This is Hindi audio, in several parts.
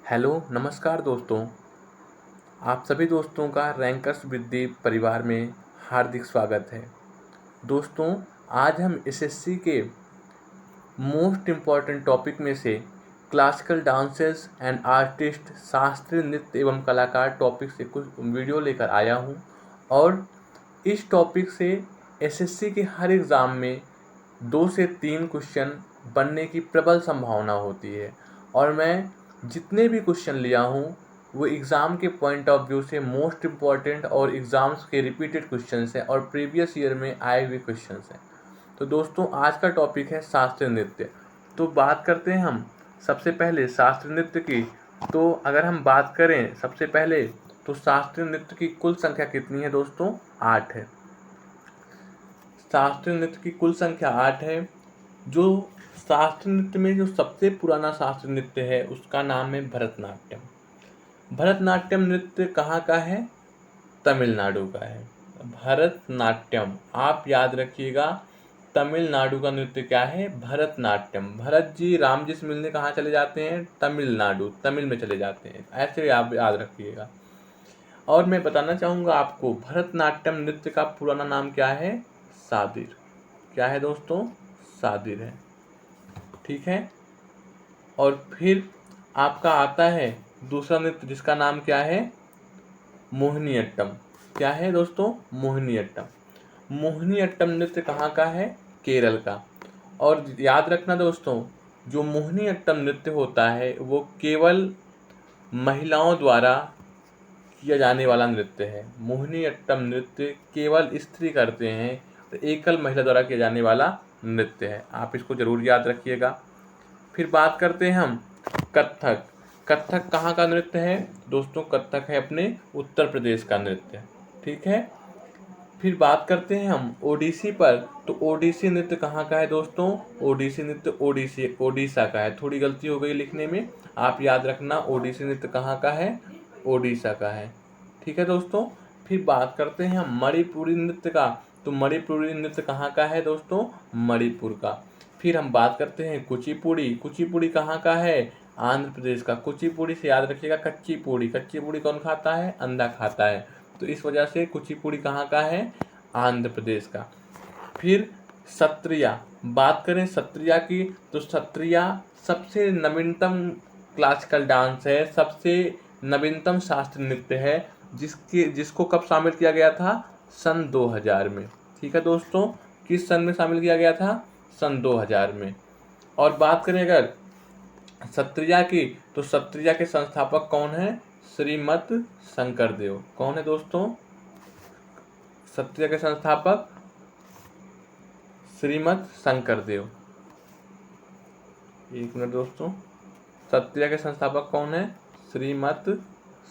हेलो नमस्कार दोस्तों। आप सभी दोस्तों का रैंकर्स विद्या परिवार में हार्दिक स्वागत है। दोस्तों, आज हम एसएससी के मोस्ट इम्पॉर्टेंट टॉपिक में से क्लासिकल डांसेस एंड आर्टिस्ट शास्त्रीय नृत्य एवं कलाकार टॉपिक से कुछ वीडियो लेकर आया हूं और इस टॉपिक से एसएससी के हर एग्ज़ाम में 2 से 3 क्वेश्चन बनने की प्रबल संभावना होती है और मैं जितने भी क्वेश्चन लिया हूँ वो एग्ज़ाम के पॉइंट ऑफ व्यू से मोस्ट इम्पॉर्टेंट और एग्ज़ाम्स के रिपीटेड क्वेश्चंस हैं और प्रीवियस ईयर में आए हुए क्वेश्चंस हैं। तो दोस्तों, आज का टॉपिक है शास्त्रीय नृत्य। तो बात करते हैं हम सबसे पहले शास्त्रीय नृत्य की। तो अगर हम बात करें सबसे पहले तो शास्त्रीय नृत्य की कुल संख्या कितनी है दोस्तों? 8 है। शास्त्रीय नृत्य की कुल संख्या 8 है। जो शास्त्रीय नृत्य में जो सबसे पुराना शास्त्रीय नृत्य है उसका नाम है भरतनाट्यम। भरतनाट्यम नृत्य कहाँ का है? तमिलनाडु का है। भरतनाट्यम, आप याद रखिएगा, तमिलनाडु का नृत्य क्या है? भरतनाट्यम। भरत जी राम जी से मिलने कहाँ चले जाते हैं? तमिलनाडु, तमिल में चले जाते हैं। ऐसे आप याद रखिएगा। और मैं बताना चाहूँगा आपको, भरतनाट्यम नृत्य का पुराना नाम क्या है? सादिर। क्या है दोस्तों? सादिर है। ठीक है। और फिर आपका आता है दूसरा नृत्य जिसका नाम क्या है? मोहिनीअट्टम। क्या है दोस्तों? मोहिनीअट्टम। मोहिनीअट्टम नृत्य कहाँ का है? केरल का। और याद रखना दोस्तों, जो मोहिनीअट्टम नृत्य होता है वो केवल महिलाओं द्वारा किया जाने वाला नृत्य है। मोहिनीअट्टम नृत्य केवल स्त्री करते हैं, तो एकल महिला द्वारा किया जाने वाला नृत्य है। आप इसको जरूर याद रखिएगा। फिर बात करते हैं हम कथक। कथक कहाँ का नृत्य है दोस्तों? कथक है अपने उत्तर प्रदेश का नृत्य। ठीक है। फिर बात करते हैं हम ओडिसी पर। तो ओडिसी नृत्य कहाँ का है दोस्तों? ओडिसी नृत्य ओडिशा का है। थोड़ी गलती हो गई लिखने में, आप याद रखना, ओडिसी नृत्य कहाँ का है? ओडिशा का है। ठीक है दोस्तों। फिर बात करते हैं हम मणिपुरी नृत्य का। तो मणिपुरी नृत्य कहाँ का है दोस्तों? मणिपुर का। फिर हम बात करते हैं कुचिपुड़ी। कुचिपुड़ी कहाँ का है? आंध्र प्रदेश का। कुचिपुड़ी से याद रखिएगा कच्ची पूड़ी। कच्ची पूड़ी कौन खाता है? अंधा खाता है। तो इस वजह से कुचिपुड़ी कहाँ का है? आंध्र प्रदेश का। फिर सत्रिया। बात करें सत्रिया की, तो सत्रिया सबसे नवीनतम क्लासिकल डांस है, सबसे नवीनतम शास्त्रीय नृत्य है, जिसको कब शामिल किया गया था? सन 2000 में। ठीक है दोस्तों। किस सन में शामिल किया गया था? सन 2000 में। और बात करें अगर सत्रिया की, तो सत्रिया के संस्थापक कौन है? श्रीमत शंकरदेव। कौन है दोस्तों? सत्रिया के संस्थापक श्रीमत शंकरदेव। एक मिनट दोस्तों, सत्रिया के संस्थापक कौन है? श्रीमत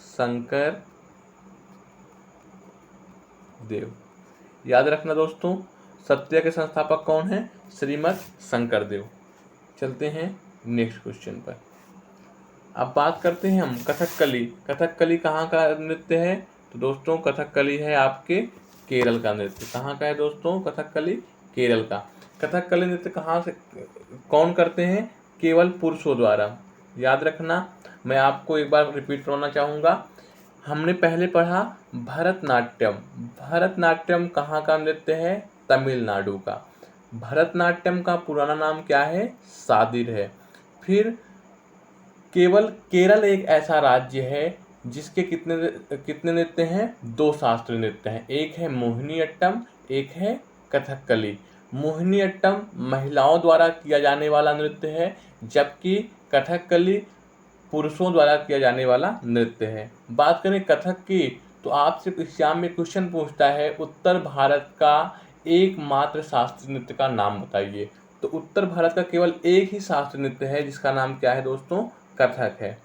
शंकर देव। याद रखना दोस्तों, सत्रिया के संस्थापक कौन है? श्रीमत शंकर देव। चलते हैं नेक्स्ट क्वेश्चन पर। अब बात करते हैं हम कथकली। कथकली कहाँ का नृत्य है? तो दोस्तों कथकली है आपके केरल का नृत्य। कहाँ का है दोस्तों? कथकली केरल का। कथकली नृत्य कहाँ से कौन करते हैं? केवल पुरुषों द्वारा। याद रखना, मैं आपको एक बार रिपीट करवाना चाहूँगा। हमने पहले पढ़ा भरतनाट्यम। भरतनाट्यम कहाँ का नृत्य है? तमिलनाडु का। भरतनाट्यम का पुराना नाम क्या है? सादिर है। फिर केवल केरल एक ऐसा राज्य है जिसके कितने नृत्य हैं? 2 शास्त्रीय नृत्य हैं। एक है मोहिनीअट्टम, एक है कथकली। मोहिनीअट्टम महिलाओं द्वारा किया जाने वाला नृत्य है, जबकि कथकली पुरुषों द्वारा किया जाने वाला नृत्य है। बात करें कथक की, तो आपसे एग्जाम में क्वेश्चन पूछता है उत्तर भारत का एकमात्र शास्त्रीय नृत्य का नाम बताइए। तो उत्तर भारत का केवल एक ही शास्त्रीय नृत्य है जिसका नाम क्या है दोस्तों? कथक है।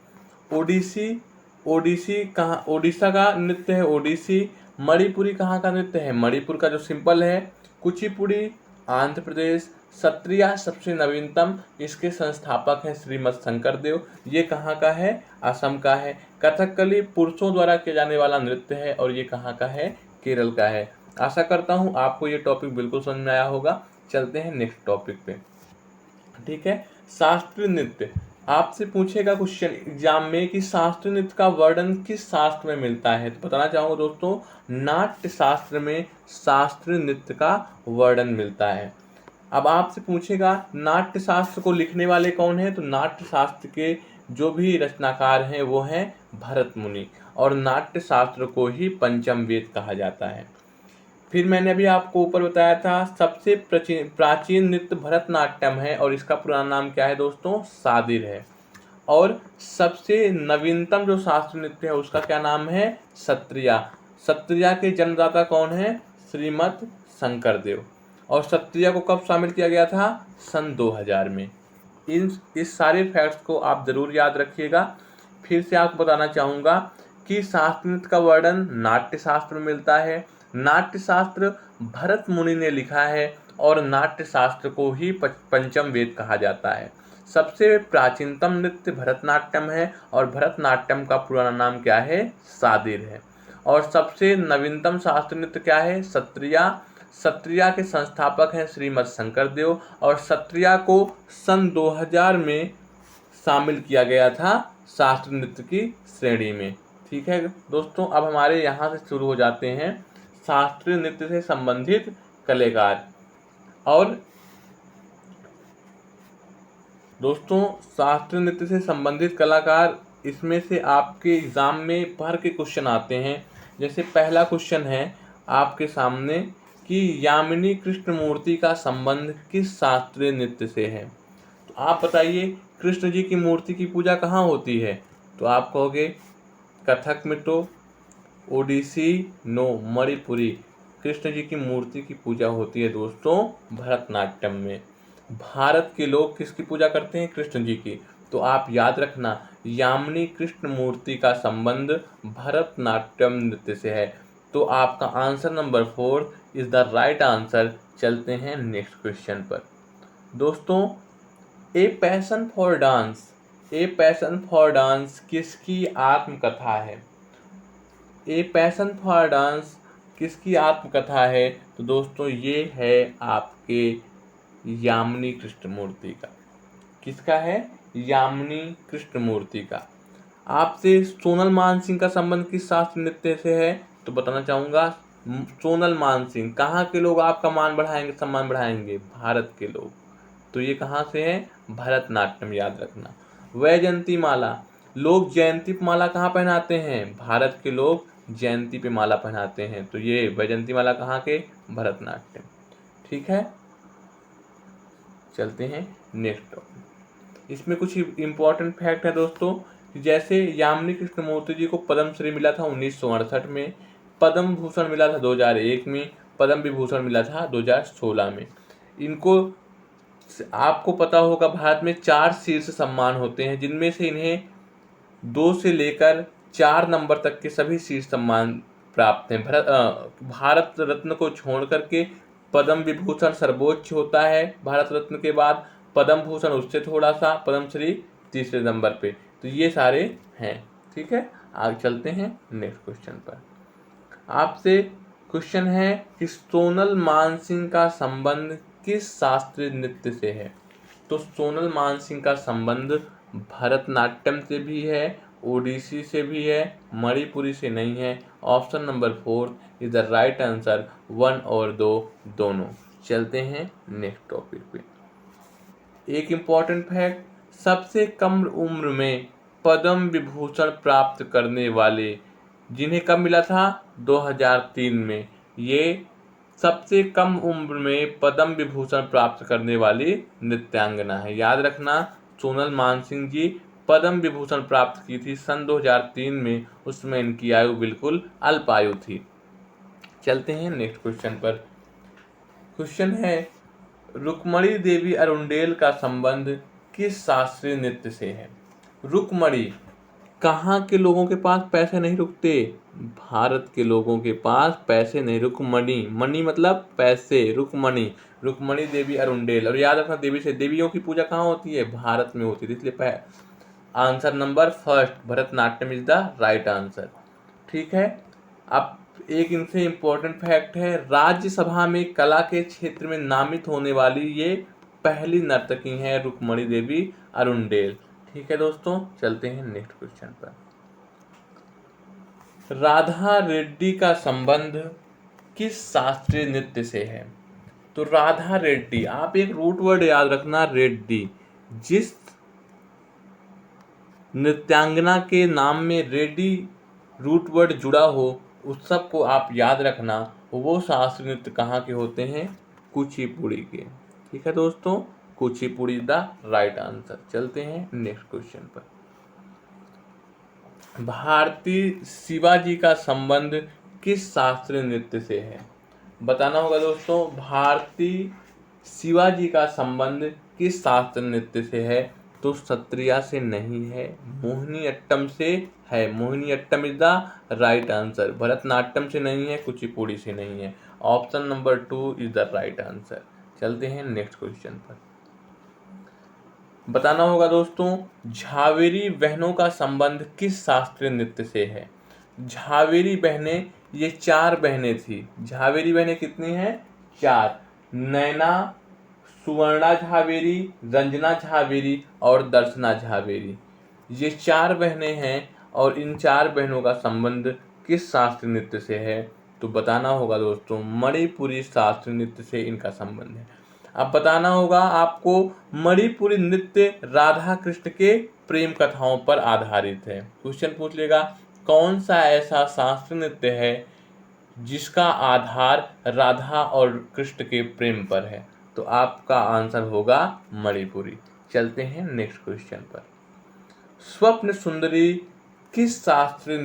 ओडिसी, ओडिसी कहाँ? ओडिशा का नृत्य है ओडिसी। मणिपुरी कहाँ का नृत्य है? मणिपुर का, जो सिंपल है। कुचिपुड़ी आंध्र प्रदेश। सत्रिया सबसे नवीनतम, इसके संस्थापक हैं श्रीमत शंकरदेव। ये कहाँ का है? असम का है। कथकली पुरुषों द्वारा किया जाने वाला नृत्य है और ये कहाँ का है? केरल का है। आशा करता हूँ आपको ये टॉपिक बिल्कुल समझ में आया होगा। चलते हैं नेक्स्ट टॉपिक पे। ठीक है। शास्त्रीय नृत्य आपसे पूछेगा क्वेश्चन एग्जाम में कि शास्त्रीय नृत्य का वर्णन किस शास्त्र में मिलता है, तो बताना चाहूँगा दोस्तों, नाट्य शास्त्र में शास्त्रीय नृत्य का वर्णन मिलता है। अब आपसे पूछेगा नाट्य शास्त्र को लिखने वाले कौन हैं, तो नाट्य शास्त्र के जो भी रचनाकार हैं वो हैं भरत मुनि, और नाट्य शास्त्र को ही पंचम वेद कहा जाता है। फिर मैंने अभी आपको ऊपर बताया था सबसे प्राचीन नृत्य भरतनाट्यम है, और इसका पुराना नाम क्या है दोस्तों, सादिर है। और सबसे नवीनतम जो शास्त्रीय नृत्य है उसका क्या नाम है, सत्रिया। सत्रिया के जन्मदाता कौन है, श्रीमद शंकरदेव। और सत्रिया को कब शामिल किया गया था, सन 2000 में। इस सारे फैक्ट्स को आप जरूर याद रखिएगा। फिर से आपको बताना चाहूँगा कि शास्त्रीय नृत्य का वर्णन नाट्य शास्त्र में मिलता है। नाट्य शास्त्र भरत मुनि ने लिखा है, और नाट्य शास्त्र को ही पंचम वेद कहा जाता है। सबसे प्राचीनतम नृत्य भरतनाट्यम है, और भरतनाट्यम का पुराना नाम क्या है, सादिर है। और सबसे नवीनतम शास्त्रीय नृत्य क्या है, सत्रिया। सत्रिया के संस्थापक हैं श्रीमद शंकरदेव, और सत्रिया को सन 2000 में शामिल किया गया था शास्त्रीय नृत्य की श्रेणी में। ठीक है दोस्तों, अब हमारे यहाँ से शुरू हो जाते हैं शास्त्रीय नृत्य से संबंधित कलाकार। और दोस्तों शास्त्रीय नृत्य से संबंधित कलाकार, इसमें से आपके एग्जाम में भर के क्वेश्चन आते हैं। जैसे पहला क्वेश्चन है आपके सामने कि यामिनी कृष्णमूर्ति का संबंध किस शास्त्रीय नृत्य से है। तो आप बताइए कृष्ण जी की मूर्ति की पूजा कहाँ होती है, तो आप कहोगे कथक में तो, ओडिसी नो, मणिपुरी। कृष्ण जी की मूर्ति की पूजा होती है दोस्तों भरतनाट्यम में। भारत के लोग किसकी पूजा करते हैं, कृष्ण जी की। तो आप याद रखना यामिनी कृष्ण मूर्ति का संबंध भरतनाट्यम नृत्य से है। तो आपका answer number 4 is the right answer. चलते हैं नेक्स्ट क्वेश्चन पर। दोस्तों ए पैशन फॉर डांस किसकी आत्मकथा है। ए पैशन फॉर डांस किसकी आत्मकथा है, तो दोस्तों ये है आपके यामिनी कृष्णमूर्ति का। किसका है, यामिनी कृष्णमूर्ति का। आपसे सोनल मानसिंह का संबंध किस शास्त्रीय नृत्य से है, तो बताना चाहूँगा सोनल मानसिंह। कहाँ के लोग आपका मान बढ़ाएंगे, सम्मान बढ़ाएंगे, भारत के लोग। तो ये कहाँ से है, भरतनाट्यम, याद रखना। वैजयंती माला, लोग जयंती पे माला कहाँ पहनाते हैं, भारत के लोग जयंती पे माला पहनाते हैं। तो ये वैजयंती माला कहाँ के, भरतनाट्यम। ठीक है, चलते हैं नेक्स्ट टॉपिक। इसमें कुछ इम्पोर्टेंट फैक्ट है दोस्तों, जैसे यामिनी कृष्णमूर्ति जी को पद्मश्री मिला था 1968 में, पद्म भूषण मिला था 2001 में, पद्म विभूषण मिला था 2016 में। इनको आपको पता होगा भारत में 4 शीर्ष सम्मान होते हैं, जिनमें से इन्हें 2 से लेकर 4 नंबर तक के सभी शीर्ष सम्मान प्राप्त हैं। भारत रत्न को छोड़ करके पद्म विभूषण सर्वोच्च होता है भारत रत्न के बाद, पद्म भूषण उससे थोड़ा सा, पद्मश्री तीसरे नंबर पे। तो ये सारे हैं। ठीक है, आगे चलते हैं नेक्स्ट क्वेश्चन पर। आपसे क्वेश्चन है कि सोनल मानसिंह का संबंध किस शास्त्रीय नृत्य से है। तो सोनल मानसिंह का संबंध भरतनाट्यम से भी है, ओडिसी से भी है, मणिपुरी से नहीं है। Option number 4 is the right answer, 1 और 2 दोनों। चलते हैं नेक्स्ट टॉपिक पे। एक इम्पॉर्टेंट फैक्ट, सबसे कम उम्र में पद्म विभूषण प्राप्त करने वाले, जिन्हें कब मिला था, 2003 में। ये सबसे कम उम्र में पद्म विभूषण प्राप्त करने वाली नृत्यांगना है। याद रखना सोनल मानसिंह जी पद्म विभूषण प्राप्त की थी सन 2003 में, उसमें इनकी आयु बिल्कुल अल्प आयु थी। चलते हैं नेक्स्ट क्वेश्चन पर। क्वेश्चन है रुक्मणी देवी अरुंडेल का संबंध किस शास्त्रीय नृत्य से है। रुक्मणी, कहाँ के लोगों के पास पैसे नहीं रुकते, भारत के लोगों के पास पैसे नहीं। रुक्मणी, मणि मतलब पैसे, रुक्मणी, रुक्मणी देवी अरुंडेल। और याद रखना देवी से, देवियों की पूजा कहाँ होती है, भारत में होती है। इसलिए answer number 1 Bharatanatyam is the right answer. ठीक है, अब एक इनसे इम्पोर्टेंट फैक्ट है, राज्यसभा में कला के क्षेत्र में नामित होने वाली ये पहली नर्तकी हैं रुक्मणी देवी अरुंडेल। ठीक है दोस्तों, चलते हैं नेक्स्ट क्वेश्चन पर। राधा रेड्डी का संबंध किस शास्त्रीय नृत्य से है? तो राधा रेड्डी, आप एक रूट वर्ड याद रखना, रेड्डी। जिस नृत्यांगना के नाम में रेड्डी रूट वर्ड जुड़ा हो, उस सब को आप याद रखना। वो शास्त्रीय नृत्य कहाँ के होते हैं? कुचिपुड़ी के। ठीक है दोस्तों, कुचिपुड़ी द राइट आंसर। चलते हैं नेक्स्ट क्वेश्चन पर। भारती शिवाजी का संबंध किस शास्त्रीय नृत्य से है? बताना होगा दोस्तों, भारती शिवाजी का संबंध किस शास्त्रीय नृत्य से है? तो सत्रिया से नहीं है, मोहिनी अट्टम से है। Mohini Attam is the right answer. Bharatanatyam से नहीं है, कुचिपुड़ी से नहीं है। Option number 2 is the right answer. चलते हैं नेक्स्ट क्वेश्चन पर। बताना होगा दोस्तों, झावेरी बहनों का संबंध किस शास्त्रीय नृत्य से है? झावेरी बहनें, ये 4 बहनें थी। झावेरी बहनें कितनी हैं? 4। नैना, सुवर्णा झावेरी, रंजना झावेरी और दर्शना झावेरी। ये 4 बहनें हैं और इन 4 बहनों का संबंध किस शास्त्रीय नृत्य से है? तो बताना होगा दोस्तों, मणिपुरी शास्त्रीय नृत्य से इनका संबंध है। अब बताना होगा आपको, मणिपुरी नृत्य राधा कृष्ण के प्रेम कथाओं पर आधारित है। क्वेश्चन पूछ लेगा, कौन सा ऐसा शास्त्रीय नृत्य है जिसका आधार राधा और कृष्ण के प्रेम पर है? तो आपका आंसर होगा मणिपुरी। चलते हैं नेक्स्ट क्वेश्चन पर। स्वप्न सुंदरी किस शास्त्रीय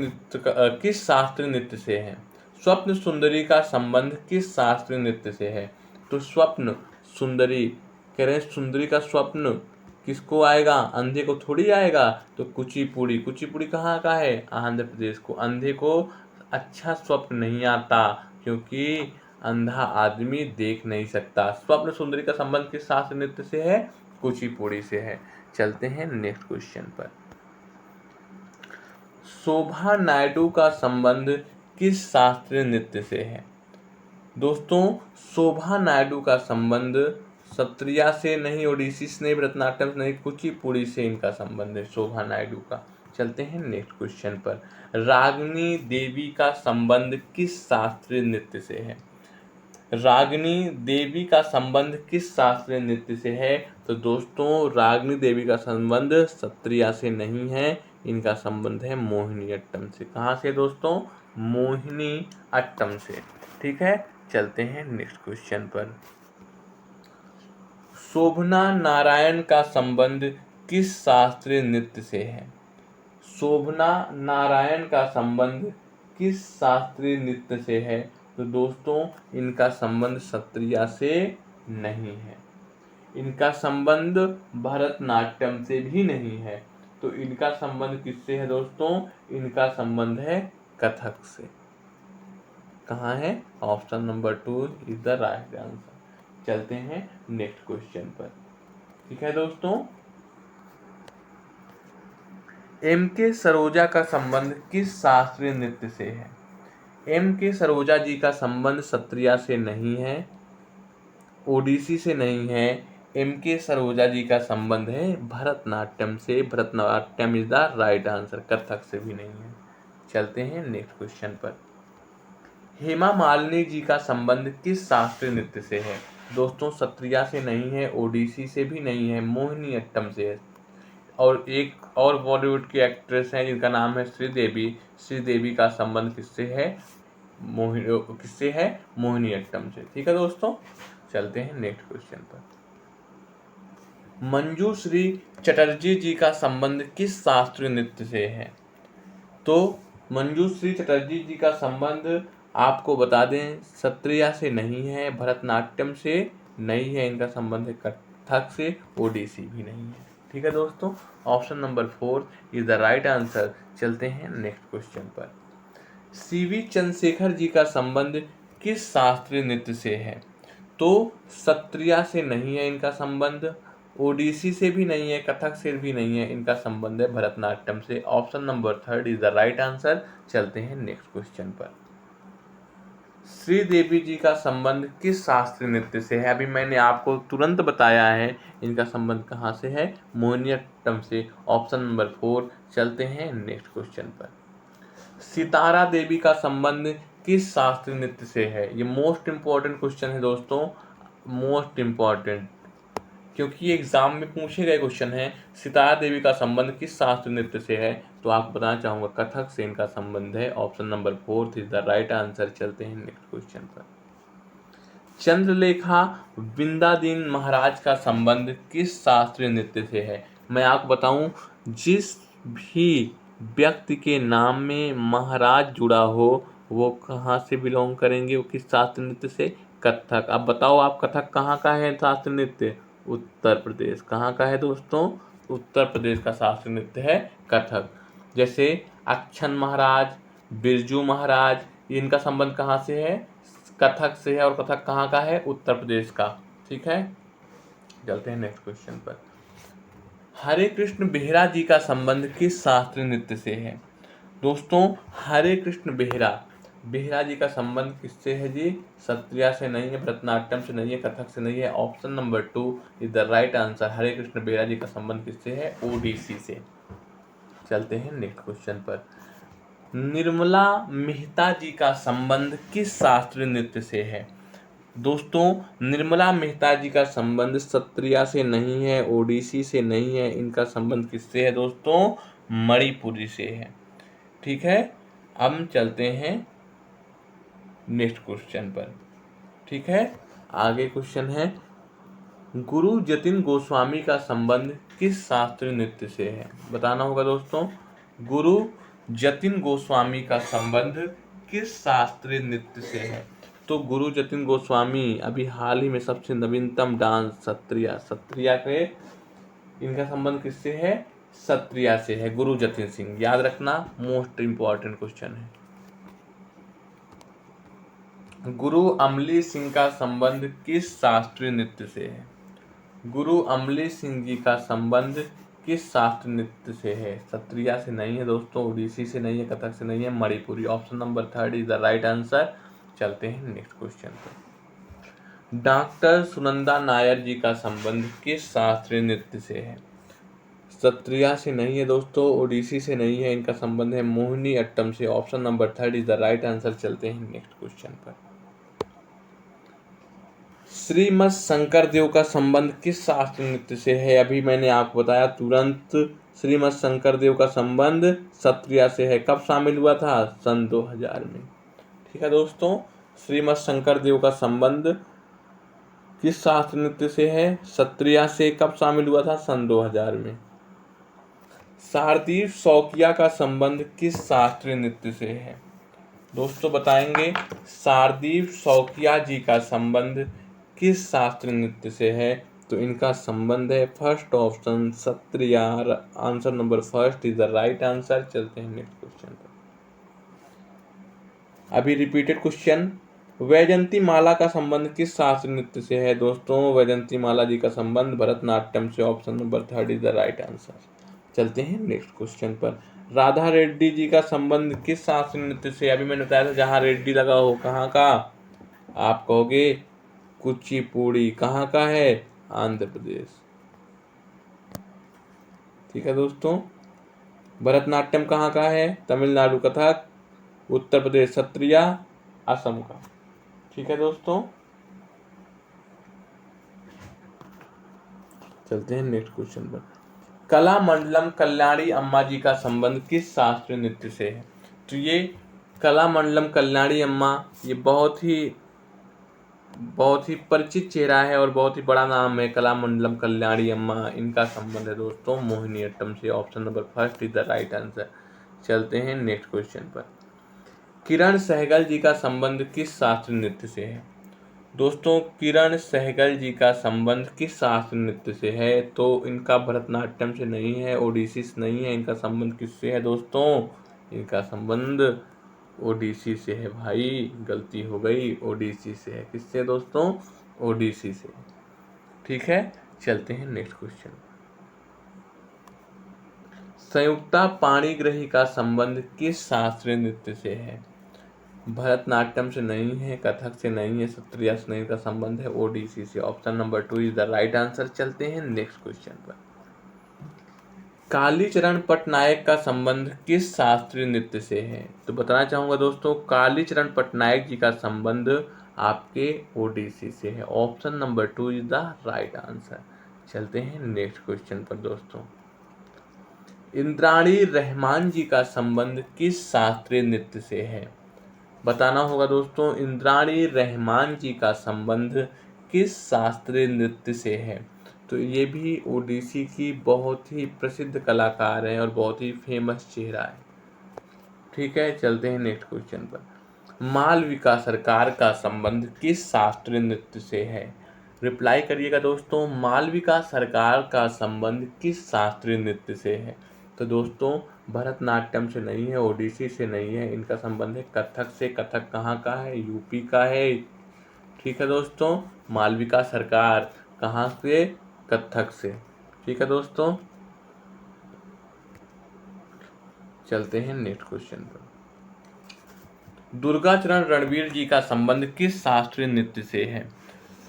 नृत्य से है? स्वप्न सुंदरी का संबंध किस शास्त्रीय नृत्य से है? तो स्वप्न सुंदरी, कह रहे हैं सुंदरी का स्वप्न किसको आएगा? अंधे को थोड़ी आएगा। तो कुचिपुड़ी, कुचिपुड़ी कहाँ का है? आंध्र प्रदेश को। अंधे को अच्छा स्वप्न नहीं आता क्योंकि अंधा आदमी देख नहीं सकता। स्वप्न सुंदरी का संबंध किस शास्त्रीय नृत्य से है? कुचिपुड़ी से है। चलते हैं नेक्स्ट क्वेश्चन पर। शोभा नायडू का संबंध किस शास्त्रीय नृत्य से है? दोस्तों, शोभा नायडू का संबंध सत्रिया से नहीं, ओडिसी से नहीं, भरतनाट्यम से नहीं, कुचिपुड़ी से इनका संबंध है शोभा नायडू का। चलते हैं नेक्स्ट क्वेश्चन पर। रागिनी देवी का संबंध किस शास्त्रीय नृत्य से है? रागिनी देवी का संबंध किस शास्त्रीय नृत्य से है? तो दोस्तों, रागिनी देवी का संबंध सत्रिया से नहीं है, इनका संबंध है मोहिनी अट्टम से। कहाँ से दोस्तों? मोहिनी अट्टम से। ठीक है, चलते हैं नेक्स्ट क्वेश्चन पर। शोभना नारायण का संबंध किस शास्त्रीय नृत्य से है? शोभना नारायण का संबंध किस शास्त्रीय नृत्य से है? तो दोस्तों, इनका संबंध सत्रिया से नहीं है, इनका संबंध भरतनाट्यम से भी नहीं है। तो इनका संबंध किससे है दोस्तों? इनका संबंध है कथक से। कहाँ है? Option number 2 is the right answer. चलते हैं नेक्स्ट क्वेश्चन पर। ठीक है दोस्तों, M.K. सरोजा का संबंध किस शास्त्रीय नृत्य से है? M.K. सरोजा जी का संबंध सत्रिया से नहीं है, ओडिसी से नहीं है। M.K. सरोजा जी का संबंध है भरतनाट्यम से। Bharatanatyam is the right answer, Kathak से भी नहीं है। चलते हैं नेक्स्ट क्वेश्चन पर। हेमा मालिनी जी का संबंध किस शास्त्रीय नृत्य से है? दोस्तों, सत्रिया से नहीं है, ओडिसी से भी नहीं है, मोहिनी अट्टम से है। और एक और बॉलीवुड की एक्ट्रेस हैं जिनका नाम है श्रीदेवी। श्रीदेवी का संबंध किससे है? मोहिनी अट्टम से। ठीक है दोस्तों, चलते हैं नेक्स्ट क्वेश्चन पर। मंजूश्री चटर्जी जी का संबंध किस शास्त्रीय नृत्य से है? तो मंजूश्री चटर्जी जी का संबंध आपको बता दें, सत्रिया से नहीं है, भरतनाट्यम से नहीं है, इनका संबंध है कथक से, ओडिसी भी नहीं है। ठीक है दोस्तों, option number 4 is the right answer. चलते हैं नेक्स्ट क्वेश्चन पर। सीवी चंद्रशेखर जी का संबंध किस शास्त्रीय नृत्य से है? तो सत्रिया से नहीं है इनका संबंध, ओडिसी से भी नहीं है, कथक से भी नहीं है, इनका संबंध है भरतनाट्यम से। Option number 3 is the right answer. चलते हैं नेक्स्ट क्वेश्चन पर। श्रीदेवी जी का संबंध किस शास्त्रीय नृत्य से है? अभी मैंने आपको तुरंत बताया है इनका संबंध कहाँ से है, मोहिनीअट्टम से। Option number 4। चलते हैं नेक्स्ट क्वेश्चन पर। सितारा देवी का संबंध किस शास्त्रीय नृत्य से है? ये मोस्ट इम्पॉर्टेंट क्वेश्चन है दोस्तों, मोस्ट इम्पॉर्टेंट, क्योंकि ये एग्जाम में पूछे गए क्वेश्चन है। सितारा देवी का संबंध किस शास्त्रीय नृत्य से है? तो आपको बताना चाहूंगा कथक से इनका संबंध है। Option number 4 is the right answer. चलते हैं नेक्स्ट क्वेश्चन पर। चंद्रलेखा विंदादीन महाराज का संबंध किस शास्त्रीय नृत्य से है? मैं आपको बताऊं, जिस भी व्यक्ति के नाम में महाराज जुड़ा हो वो कहाँ से बिलोंग करेंगे, वो किस शास्त्रीय नृत्य से? कथक। अब बताओ आप, कथक कहाँ का है शास्त्रीय नृत्य? उत्तर प्रदेश। कहाँ का है दोस्तों? उत्तर प्रदेश का शास्त्रीय नृत्य है कथक। जैसे अक्षन महाराज, बिरजू महाराज, इनका संबंध कहाँ से है? कथक से है। और कथक कहाँ का है? उत्तर प्रदेश का। ठीक है, चलते हैं नेक्स्ट क्वेश्चन पर। हरे कृष्ण बेहरा जी का संबंध किस शास्त्रीय नृत्य से है? दोस्तों, हरे कृष्ण बेहरा जी का संबंध किससे है जी? सत्रिया से नहीं है, भरतनाट्यम से नहीं है, कथक से नहीं है। Option number 2 is the right answer. Hare Krishna Behera ji का संबंध किससे है? ओडिसी से। चलते हैं नेक्स्ट क्वेश्चन पर। निर्मला मेहता जी का संबंध किस शास्त्रीय नृत्य से है? दोस्तों, निर्मला मेहता जी का संबंध सत्रिया से नहीं है, ओडिसी से नहीं है। इनका संबंध किससे है दोस्तों? मणिपुरी से है। ठीक है, अब हम चलते हैं नेक्स्ट क्वेश्चन पर। ठीक है, आगे क्वेश्चन है, गुरु जतिन गोस्वामी का संबंध किस शास्त्रीय नृत्य से है? बताना होगा दोस्तों, गुरु जतिन गोस्वामी का संबंध किस शास्त्रीय नृत्य से है? तो गुरु जतिन गोस्वामी अभी हाल ही में सबसे नवीनतम डांस सत्रिया के, इनका संबंध किससे है? सत्रिया से है। गुरु जतिन सिंह, याद रखना, मोस्ट इंपॉर्टेंट क्वेश्चन है। गुरु अमली सिंह का संबंध किस शास्त्रीय नृत्य से है? गुरु अमली सिंह जी का संबंध किस शास्त्रीय नृत्य से है? सत्रिया से नहीं है दोस्तों, ओडिसी से नहीं है, कथक से नहीं है, Manipuri. Option number 3 is the right answer. चलते हैं नेक्स्ट क्वेश्चन पर। डॉक्टर सुनंदा नायर जी का संबंध किस शास्त्रीय नृत्य से है? सत्रिया से नहीं है दोस्तों, ओडिसी से नहीं है, इनका संबंध है मोहिनी अट्टम से। Option number 3 is the right answer. चलते हैं नेक्स्ट क्वेश्चन पर। श्रीमद शंकर देव का संबंध किस शास्त्रीय नृत्य से है? अभी मैंने आपको बताया तुरंत, श्रीमद शंकर देव का संबंध सत्रिया से है। कब शामिल हुआ था? सन 2000 में। ठीक है दोस्तों, श्रीमद शंकर देव का संबंध किस शास्त्रीय नृत्य से है? सत्रिया से। कब शामिल हुआ था? सन 2000 में। शारदीप शौकिया का संबंध किस शास्त्रीय नृत्य से है? दोस्तों बताएंगे, शारदीप शौकिया जी का संबंध किस शास्त्रीय नृत्य से है? तो इनका संबंध है first option Sattriya. Answer number first is the right answer. चलते हैं नेक्स्ट क्वेश्चन पर। अभी रिपीटेड क्वेश्चन, वैजंती माला का संबंध किस शास्त्रीय नृत्य से है? दोस्तों, वैजंती माला जी का संबंध भरतनाट्यम से। Option number 3 is the right answer. चलते हैं नेक्स्ट क्वेश्चन पर। राधा रेड्डी जी का संबंध किस शास्त्रीय नृत्य से? अभी मैंने बताया था जहाँ रेड्डी लगा हो, कहाँ का? आप कहोगे कुचिपुड़ी। कहाँ का है? आंध्र प्रदेश। ठीक है दोस्तों, भरतनाट्यम कहाँ का है? तमिलनाडु। कथक उत्तर प्रदेश। सत्रिया असम का। ठीक है दोस्तों, चलते हैं नेक्स्ट क्वेश्चन पर। कला मंडलम कल्याणी अम्मा जी का संबंध किस शास्त्रीय नृत्य से है? तो ये कला मंडलम कल्याणी अम्मा, ये बहुत ही परिचित चेहरा है और बहुत ही बड़ा नाम है। कला मंडलम कल्याणी अम्मा, इनका संबंध है दोस्तों मोहिनीअट्टम से। Option number first is the right answer. चलते हैं नेक्स्ट क्वेश्चन पर। किरण सहगल जी का संबंध किस शास्त्रीय नृत्य से है? दोस्तों, किरण सहगल जी का संबंध किस शास्त्रीय नृत्य से है? तो इनका भरतनाट्यम से नहीं है, ओडिसी से नहीं है। इनका संबंध किससे है दोस्तों? इनका संबंध ओडिसी से है भाई, गलती हो गई, ओडिसी से है। किससे दोस्तों? ओडिसी से। ठीक है, चलते हैं नेक्स्ट क्वेश्चन। संयुक्ता पाणिग्राही का संबंध किस शास्त्रीय नृत्य से है? भरतनाट्यम से नहीं है, कथक से नहीं है, सत्रिया से नहीं, का संबंध है ओडिसी से। Option number 2 is the right answer. चलते हैं नेक्स्ट क्वेश्चन पर। कालीचरण पटनायक का संबंध किस शास्त्रीय नृत्य से है? तो बताना चाहूंगा दोस्तों, कालीचरण पटनायक जी का संबंध आपके ओडिसी से है। Option number 2 is the right answer. चलते हैं नेक्स्ट क्वेश्चन पर दोस्तों। इंद्राणी रहमान जी का संबंध किस शास्त्रीय नृत्य से है? बताना होगा दोस्तों, इंद्राणी रहमान जी का संबंध किस शास्त्रीय नृत्य से है? तो ये भी ओडिसी की बहुत ही प्रसिद्ध कलाकार है और बहुत ही फेमस चेहरा है। ठीक है, चलते हैं नेक्स्ट क्वेश्चन पर। मालविका सरकार का संबंध किस शास्त्रीय नृत्य से है? रिप्लाई करिएगा दोस्तों, मालविका सरकार का संबंध किस शास्त्रीय नृत्य से है? तो दोस्तों, भरतनाट्यम से नहीं है, ओडिसी से नहीं है, इनका संबंध है कथक से। कथक कहाँ का है? यूपी का है। ठीक है दोस्तों, मालविका सरकार कहाँ से? कथक से। ठीक है दोस्तों, चलते हैं नेक्स्ट क्वेश्चन पर। दुर्गाचरण रणवीर जी का संबंध किस शास्त्रीय नृत्य से है?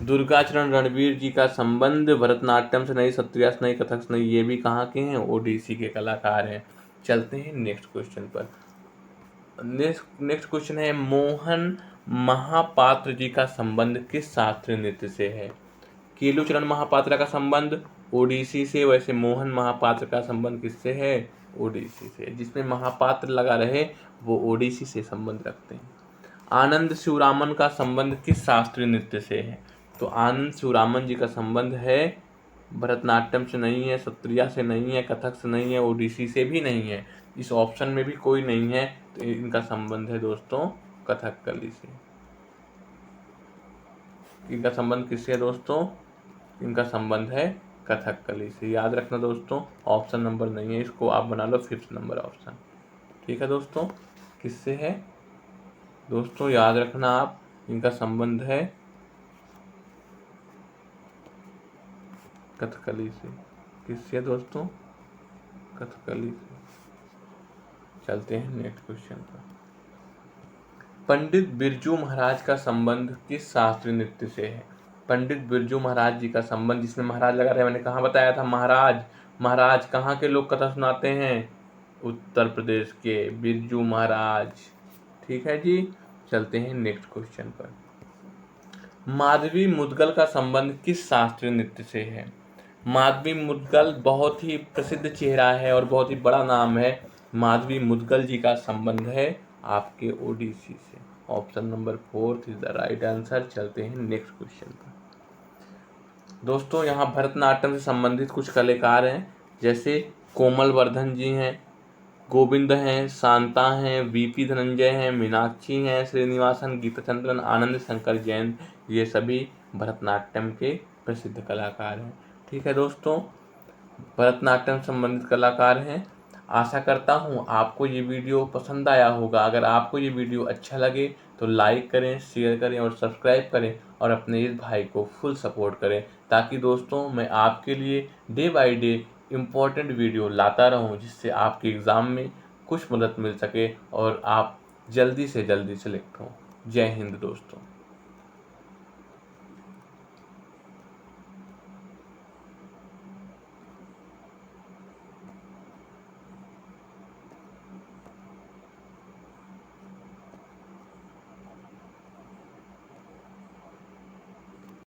दुर्गाचरण रणवीर जी का संबंध भरतनाट्यम से नहीं, सत्रिया से नहीं, कथक से नहीं, ये भी कहाँ के हैं? ओडिसी के कलाकार हैं। चलते हैं नेक्स्ट क्वेश्चन पर। नेक्स्ट क्वेश्चन है, मोहन महापात्र जी का संबंध किस शास्त्रीय नृत्य से है? केलुचरण महापात्र का संबंध ओडिसी से, वैसे मोहन महापात्र का संबंध किससे है? ओडिसी से। जिसमें महापात्र लगा रहे वो ओडिसी से संबंध रखते हैं। आनंद शिवरामन का संबंध किस शास्त्रीय नृत्य से है? तो आनंद शिवरामन जी का संबंध है भरतनाट्यम से नहीं है, सत्रिया से नहीं है, कथक से नहीं है, ओडिसी से भी नहीं है। इस ऑप्शन में भी कोई नहीं है, तो इनका संबंध है दोस्तों कथकली से। इनका संबंध किससे है दोस्तों? इनका संबंध है कथकली से। याद रखना दोस्तों, ऑप्शन नंबर नहीं है, इसको आप बना लो 5th नंबर ऑप्शन। ठीक है दोस्तों, किससे है दोस्तों? याद रखना आप, इनका संबंध है कथकली से। किससे दोस्तों? कथकली से। चलते हैं नेक्स्ट क्वेश्चन पर। पंडित बिरजू महाराज का संबंध किस शास्त्रीय नृत्य से है? पंडित बिरजू महाराज जी का संबंध, जिसमें महाराज लगा रहे, मैंने कहाँ बताया था? महाराज कहाँ के लोग कथा सुनाते हैं? उत्तर प्रदेश के बिरजू महाराज। ठीक है जी, चलते हैं नेक्स्ट क्वेश्चन पर। माधवी मुदगल का संबंध किस शास्त्रीय नृत्य से है? माधवी मुदगल बहुत ही प्रसिद्ध चेहरा है और बहुत ही बड़ा नाम है। माधवी मुदगल जी का संबंध है आपके ओडिसी से। Option number 4 is the right answer. चलते हैं नेक्स्ट क्वेश्चन पर। दोस्तों, यहाँ भरतनाट्यम से संबंधित कुछ कलाकार हैं, जैसे कोमल वर्धन जी हैं, गोविंद हैं, शांता हैं, वीपी धनंजय हैं, मीनाक्षी हैं, श्रीनिवासन, गीताचंद्रन, आनंद शंकर जैन, ये सभी भरतनाट्यम के प्रसिद्ध कलाकार हैं। ठीक है दोस्तों, भरतनाट्यम संबंधित कलाकार हैं। आशा करता हूँ आपको ये वीडियो पसंद आया होगा। अगर आपको ये वीडियो अच्छा लगे तो लाइक करें, शेयर करें और सब्सक्राइब करें और अपने इस भाई को फुल सपोर्ट करें, ताकि दोस्तों मैं आपके लिए day by day important video लाता रहूं, जिससे आपके एग्ज़ाम में कुछ मदद मिल सके और आप जल्दी से जल्दी सेलेक्ट हों। जय हिंद दोस्तों।